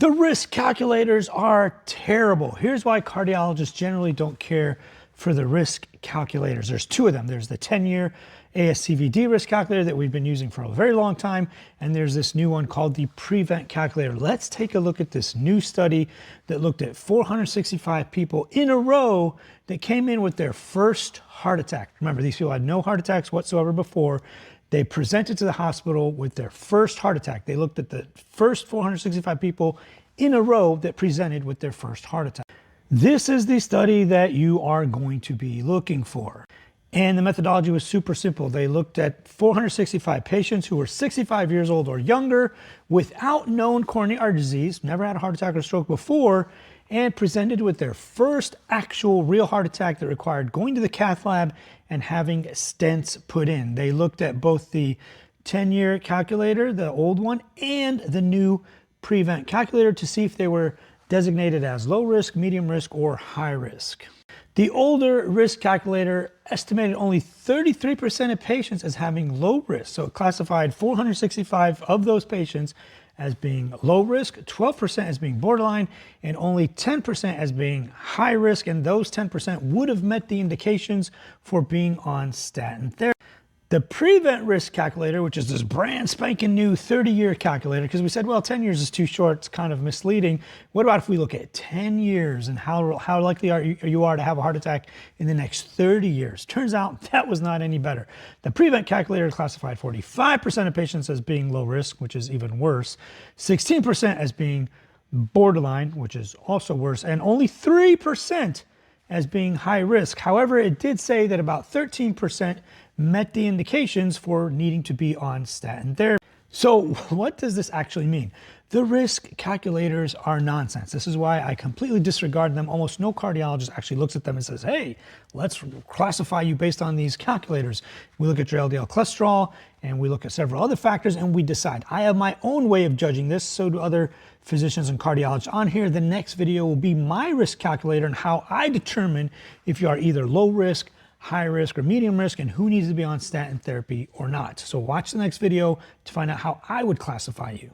The risk calculators are terrible. Here's why cardiologists generally don't care for the risk calculators. There's two of them. There's the 10-year ASCVD risk calculator that we've been using for a very long time, and there's this new one called the Prevent calculator. Let's take a look at this new study that looked at 465 people in a row that came in with their first heart attack. Remember, these people had no heart attacks whatsoever before. They presented to the hospital with their first heart attack. They looked at the first 465 people in a row that presented with their first heart attack. This is the study that you are going to be looking for. And the methodology was super simple. They looked at 465 patients who were 65 years old or younger without known coronary artery disease, never had a heart attack or stroke before, and presented with their first actual real heart attack that required going to the cath lab and having stents put in. They looked at both the 10-year calculator, the old one, and the new Prevent calculator to see if they were designated as low risk, medium risk, or high risk. The older risk calculator estimated only 33% of patients as having low risk. So it classified 465 of those patients as being low risk, 12% as being borderline, and only 10% as being high risk. And those 10% would have met the indications for being on statin therapy. The Prevent risk calculator, which is this brand spanking new 30-year calculator, because we said, well, 10 years is too short, it's kind of misleading. What about if we look at 10 years and how likely you are to have a heart attack in the next 30 years? Turns out that was not any better. The Prevent calculator classified 45% of patients as being low risk, which is even worse, 16% as being borderline, which is also worse, and only 3% as being high risk. However, it did say that about 13% met the indications for needing to be on statin therapy. So what does this actually mean? The risk calculators are nonsense. This is why I completely disregard them. Almost no cardiologist actually looks at them and says, hey, let's classify you based on these calculators. We look at your LDL cholesterol and we look at several other factors and we decide. I have my own way of judging this, so do other physicians and cardiologists. On here, the next video will be my risk calculator and how I determine if you are either low risk, high risk, or medium risk, and who needs to be on statin therapy or not. So watch the next video to find out how I would classify you.